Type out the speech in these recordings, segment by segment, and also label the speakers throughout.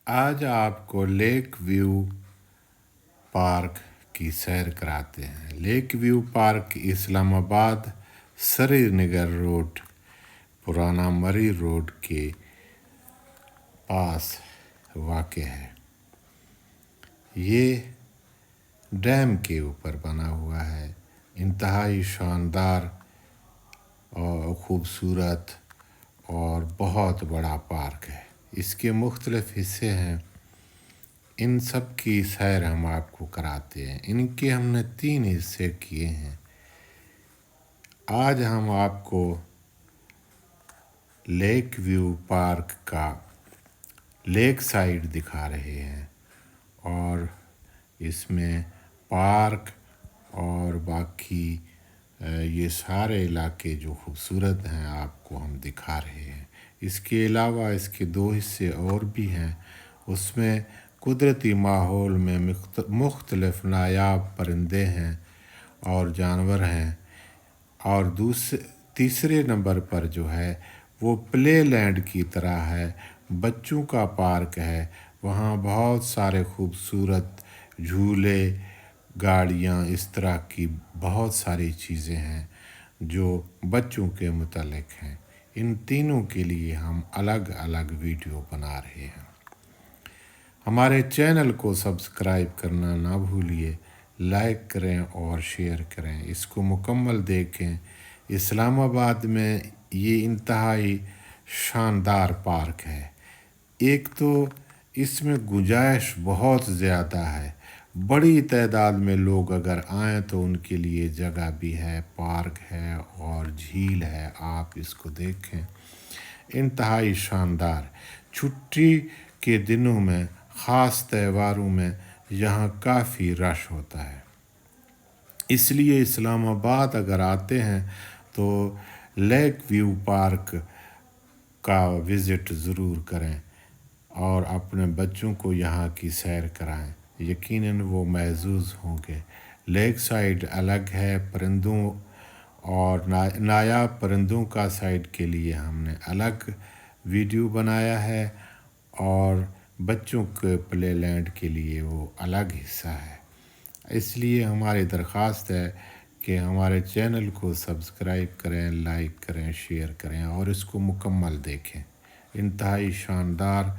Speaker 1: आज आपको lake view park की सैर कराते हैं। Lake view park Islamabad Srinagar road, पुराना मरी रोड के पास वाक़ है। ये डैम के ऊपर बना हुआ है। इंतहाई शानदार और ख़ूबसूरत और बहुत बड़ा पार्क है। इसके मुख्तलिफ़ हिस्से हैं। इन सब की सैर हम आपको कराते हैं। इनके हमने 3 हिस्से किए हैं। आज हम आपको लेक व्यू पार्क का लेक साइड दिखा रहे हैं और इसमें पार्क और बाकी ये सारे इलाके जो खूबसूरत हैं आपको हम दिखा रहे हैं। इसके अलावा इसके 2 हिस्से और भी हैं। उसमें कुदरती माहौल में मुख्तलिफ़ नायाब परिंदे हैं और जानवर हैं। और तीसरे नंबर पर जो है वो प्ले लैंड की तरह है, बच्चों का पार्क है। वहाँ बहुत सारे खूबसूरत झूले, गाड़ियाँ, इस तरह की बहुत सारी चीज़ें हैं जो बच्चों के मुतालिक हैं। इन तीनों के लिए हम अलग अलग वीडियो बना रहे हैं। हमारे चैनल को सब्सक्राइब करना ना भूलिए, लाइक करें और शेयर करें। इसको मुकम्मल देखें। इस्लामाबाद में ये इंतहाई शानदार पार्क है। एक तो इसमें गुंजाइश बहुत ज़्यादा है। बड़ी तादाद में लोग अगर आएँ तो उनके लिए जगह भी है, पार्क है और झील है। आप इसको देखें, इंतहाई शानदार। छुट्टी के दिनों में, ख़ास त्योहारों में यहाँ काफ़ी रश होता है। इसलिए इस्लामाबाद अगर आते हैं तो लेक व्यू पार्क का विज़िट ज़रूर करें और अपने बच्चों को यहाँ की सैर कराएं। यकीनन वो महज़ूज़ होंगे। लेक साइड अलग है, परिंदों और नायाब परिंदों का साइड के लिए हमने अलग वीडियो बनाया है और बच्चों के प्ले लैंड के लिए वो अलग हिस्सा है। इसलिए हमारी दरख्वास्त है कि हमारे चैनल को सब्सक्राइब करें, लाइक करें, शेयर करें और इसको मुकम्मल देखें। इंतहाई शानदार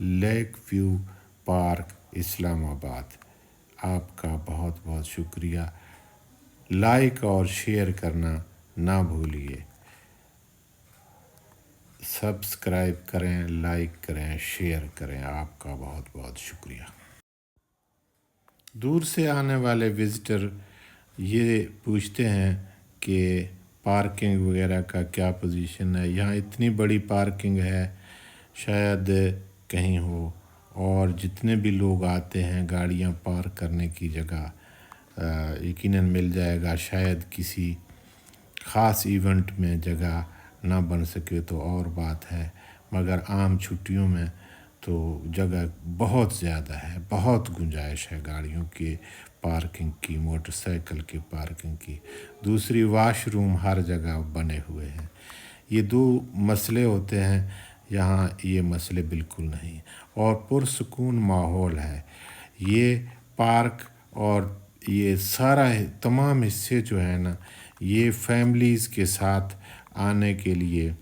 Speaker 1: लेक व्यू पार्क इस्लामाबाद। आपका बहुत बहुत शुक्रिया। लाइक और शेयर करना ना भूलिए। सब्सक्राइब करें, लाइक करें, शेयर करें। आपका बहुत बहुत शुक्रिया। दूर से आने वाले विज़िटर ये पूछते हैं कि पार्किंग वगैरह का क्या पोजीशन है। यहाँ इतनी बड़ी पार्किंग है, शायद कहीं हो। और जितने भी लोग आते हैं, गाड़ियाँ पार्क करने की जगह यकीनन मिल जाएगा। शायद किसी ख़ास इवेंट में जगह ना बन सके तो और बात है, मगर आम छुट्टियों में तो जगह बहुत ज़्यादा है। बहुत गुंजाइश है गाड़ियों के पार्किंग की, मोटरसाइकिल की पार्किंग की। दूसरी, वाशरूम हर जगह बने हुए हैं। ये 2 मसले होते हैं, यहाँ ये मसले बिल्कुल नहीं। और पुरसुकून माहौल है। ये पार्क और ये सारा तमाम हिस्से जो है ना, ये फैमिलीज़ के साथ आने के लिए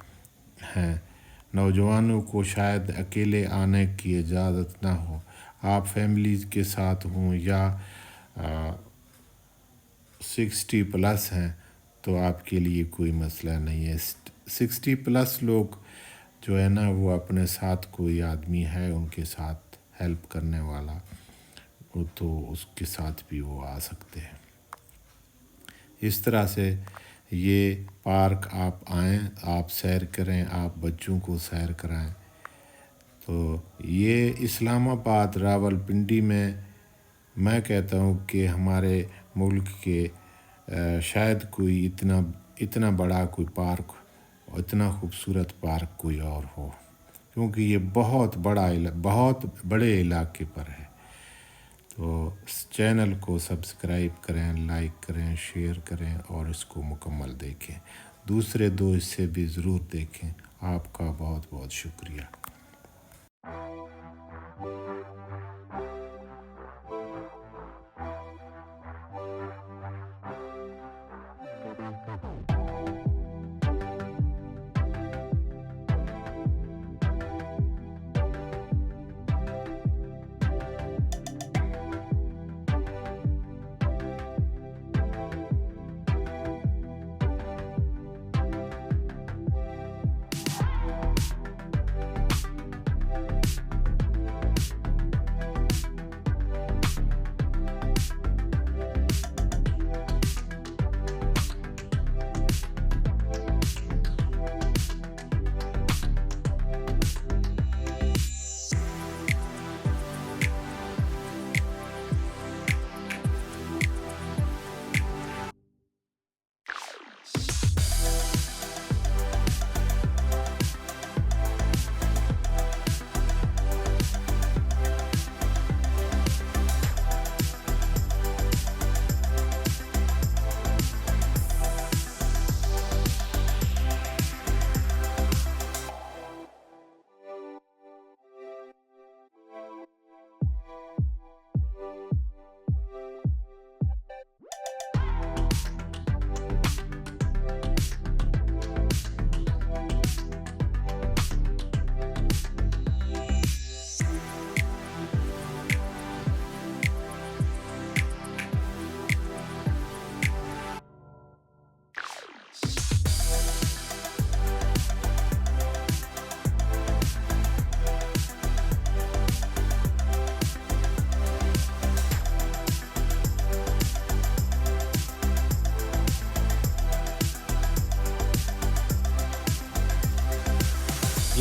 Speaker 1: हैं। नौजवानों को शायद अकेले आने की इजाज़त ना हो। आप फैमिलीज़ के साथ हों या 60+ हैं तो आपके लिए कोई मसला नहीं है। 60+ लोग जो है ना, वो अपने साथ कोई आदमी है उनके साथ हेल्प करने वाला, वो तो उसके साथ भी वो आ सकते हैं। इस तरह से ये पार्क आप आएँ, आप सैर करें, आप बच्चों को सैर कराएं। तो ये इस्लामाबाद रावलपिंडी में मैं कहता हूँ कि हमारे मुल्क के शायद कोई इतना बड़ा कोई पार्क और इतना खूबसूरत पार्क कोई और हो, क्योंकि ये बहुत बड़े इलाके पर है। तो इस चैनल को सब्सक्राइब करें, लाइक करें, शेयर करें और इसको मुकम्मल देखें। दूसरे 2 हिस्से भी ज़रूर देखें। आपका बहुत बहुत शुक्रिया।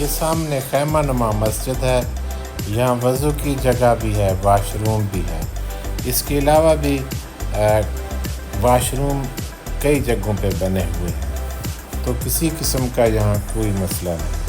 Speaker 1: ये सामने खैमा नुमा मस्जिद है। यहाँ वज़ू की जगह भी है, वाशरूम भी है। इसके अलावा भी वाशरूम कई जगहों पे बने हुए हैं, तो किसी किस्म का यहाँ कोई मसला नहीं।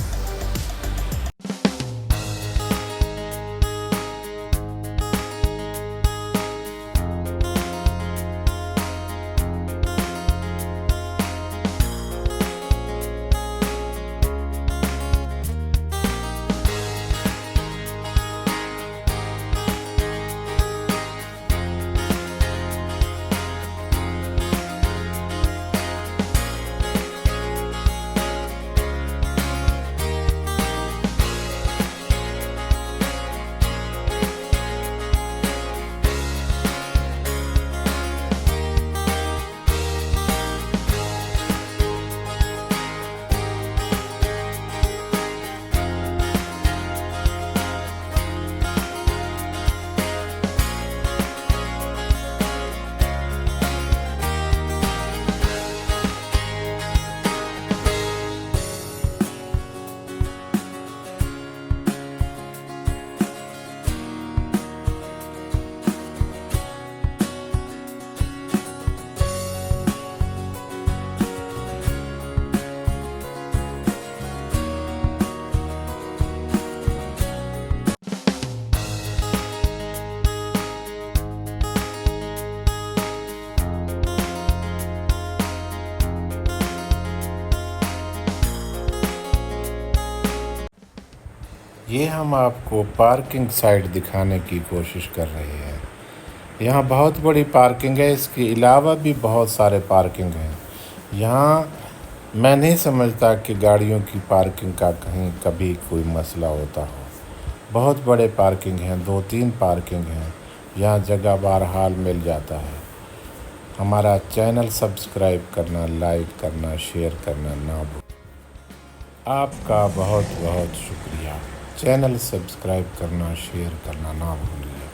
Speaker 1: ये हम आपको पार्किंग साइट दिखाने की कोशिश कर रहे हैं। यहाँ बहुत बड़ी पार्किंग है, इसके अलावा भी बहुत सारे पार्किंग हैं। यहाँ मैं नहीं समझता कि गाड़ियों की पार्किंग का कहीं कभी कोई मसला होता हो। बहुत बड़े पार्किंग हैं, 2-3 पार्किंग हैं। यहाँ जगह बहरहाल मिल जाता है। हमारा चैनल सब्सक्राइब करना, लाइक करना, शेयर करना ना भूलें। आपका बहुत बहुत शुक्रिया। चैनल सब्सक्राइब करना, शेयर करना ना भूलिए।